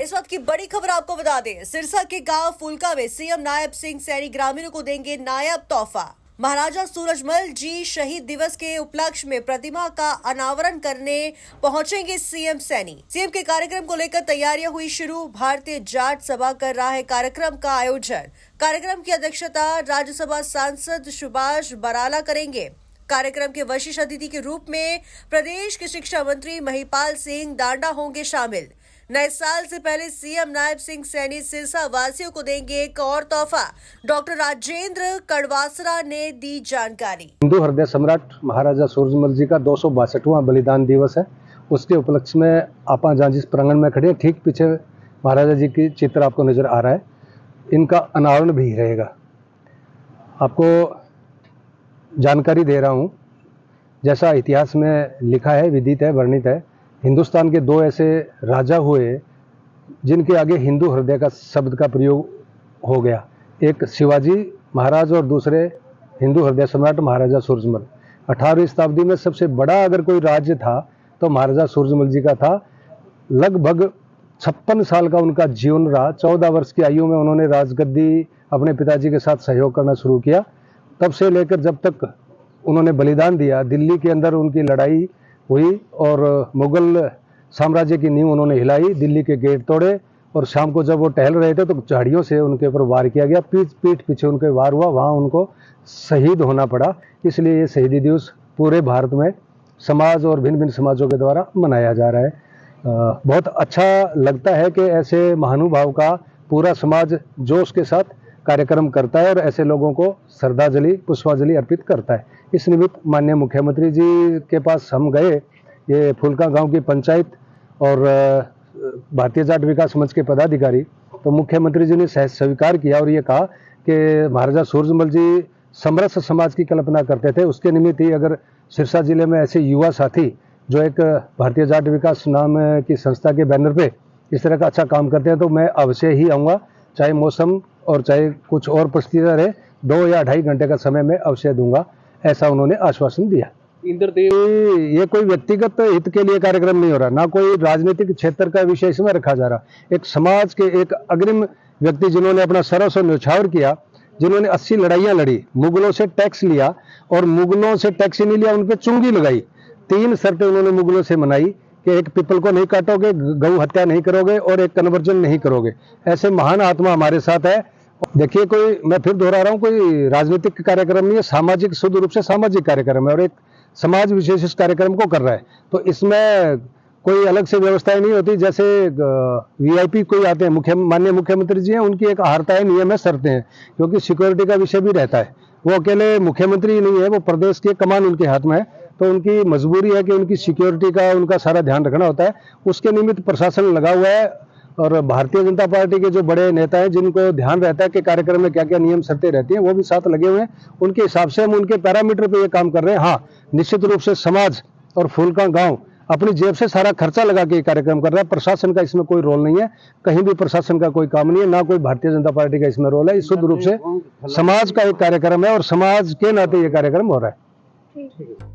इस वक्त की बड़ी खबर आपको बता दें, सिरसा के गांव फुलका में सीएम नायब सिंह सैनी ग्रामीणों को देंगे नायब तोहफा। महाराजा सूरजमल जी शहीद दिवस के उपलक्ष्य में प्रतिमा का अनावरण करने पहुंचेंगे सीएम सैनी। सीएम के कार्यक्रम को लेकर तैयारियां हुई शुरू। भारतीय जाट सभा कर रहा है कार्यक्रम का आयोजन। कार्यक्रम की अध्यक्षता राज्यसभा सांसद सुभाष बराला करेंगे। कार्यक्रम के विशिष्ट अतिथि के रूप में प्रदेश के शिक्षा मंत्री महिपाल सिंह दांडा होंगे शामिल। नए साल से पहले सीएम नायब सिंह सैनी सिरसा वासियों को देंगे एक और तोहफा। डॉक्टर राजेंद्र कड़वासरा ने दी जानकारी। हिंदू हृदय सम्राट महाराजा सूरजमल जी का 262वां बलिदान दिवस है। उसके उपलक्ष्य में आप जहाँ जिस प्रांगण में खड़े हैं, ठीक पीछे महाराजा जी की चित्र आपको नजर आ रहा है। इनका अनावरण भी रहेगा। आपको जानकारी दे रहा हूँ, जैसा इतिहास में लिखा है, विदित है, वर्णित है, हिंदुस्तान के दो ऐसे राजा हुए जिनके आगे हिंदू हृदय का शब्द का प्रयोग हो गया। एक शिवाजी महाराज और दूसरे हिंदू हृदय सम्राट महाराजा सूरजमल। 18वीं शताब्दी में सबसे बड़ा अगर कोई राज्य था तो महाराजा सूरजमल जी का था। लगभग 56 साल का उनका जीवन रहा। 14 वर्ष की आयु में उन्होंने राजगद्दी अपने पिताजी के साथ सहयोग करना शुरू किया। तब से लेकर जब तक उन्होंने बलिदान दिया, दिल्ली के अंदर उनकी लड़ाई हुई और मुगल साम्राज्य की नींव उन्होंने हिलाई, दिल्ली के गेट तोड़े और शाम को जब वो टहल रहे थे तो झाड़ियों से उनके ऊपर वार किया गया। पीठ पीछे उनके वार हुआ, वहाँ उनको शहीद होना पड़ा। इसलिए ये शहीदी दिवस पूरे भारत में समाज और भिन्न भिन्न समाजों के द्वारा मनाया जा रहा है। बहुत अच्छा लगता है कि ऐसे महानुभाव का पूरा समाज जोश के साथ कार्यक्रम करता है और ऐसे लोगों को श्रद्धांजलि पुष्पांजलि अर्पित करता है। इस निमित्त माननीय मुख्यमंत्री जी के पास हम गए। ये फुलका गांव की पंचायत और भारतीय जाट विकास मंच के पदाधिकारी, तो मुख्यमंत्री जी ने सहज स्वीकार किया और ये कहा कि महाराजा सूरजमल जी समरस समाज की कल्पना करते थे। उसके निमित्त ही अगर सिरसा जिले में ऐसे युवा साथी जो एक भारतीय जाट विकास नाम की संस्था के बैनर पे इस तरह का अच्छा काम करते हैं तो मैं अवश्य ही आऊँगा, चाहे मौसम और चाहे कुछ और परिस्थितियाँ रहे। 2 या 2.5 घंटे का समय मैं अवश्य दूंगा, ऐसा उन्होंने आश्वासन दिया। ये कोई व्यक्तिगत हित के लिए कार्यक्रम नहीं हो रहा, ना कोई राजनीतिक क्षेत्र का विषय इसमें रखा जा रहा। एक समाज के एक अग्रिम व्यक्ति जिन्होंने अपना सर्वस्व न्यौछावर किया, जिन्होंने 80 लड़ाइयां लड़ी, मुगलों से टैक्स लिया और मुगलों से टैक्स ही नहीं लिया, उन पर चुंगी लगाई। 3 शर्तें उन्होंने मुगलों से मनाई कि एक पीपल को नहीं काटोगे, गौ हत्या नहीं करोगे और एक कन्वर्जन नहीं करोगे। ऐसे महान आत्मा हमारे साथ है। देखिए, कोई, मैं फिर दोहरा रहा हूँ, कोई राजनीतिक कार्यक्रम नहीं है, सामाजिक, शुद्ध रूप से सामाजिक कार्यक्रम है और एक समाज विशेष इस कार्यक्रम को कर रहा है। तो इसमें कोई अलग से व्यवस्थाएं नहीं होती। जैसे वीआईपी कोई आते हैं, माननीय मुख्यमंत्री जी हैं, उनकी एक आहारताएं, नियम है, शर्तें हैं, क्योंकि सिक्योरिटी का विषय भी रहता है। वो अकेले मुख्यमंत्री ही नहीं है, वो प्रदेश की कमान उनके हाथ में है, तो उनकी मजबूरी है कि उनकी सिक्योरिटी का उनका सारा ध्यान रखना होता है। उसके निमित्त प्रशासन लगा हुआ है और भारतीय जनता पार्टी के जो बड़े नेता हैं जिनको ध्यान रहता है कि कार्यक्रम में क्या क्या नियम शर्तें रहती हैं, वो भी साथ लगे हुए हैं। उनके हिसाब से हम उनके पैरामीटर पे ये काम कर रहे हैं। हाँ, निश्चित रूप से समाज और फुलका गांव अपनी जेब से सारा खर्चा लगा के कार्यक्रम कर रहा है। प्रशासन का इसमें कोई रोल नहीं है, कहीं भी प्रशासन का कोई काम नहीं है, ना कोई भारतीय जनता पार्टी का इसमें रोल है। शुद्ध रूप से समाज का एक कार्यक्रम है और समाज के नाते ये कार्यक्रम हो रहा है।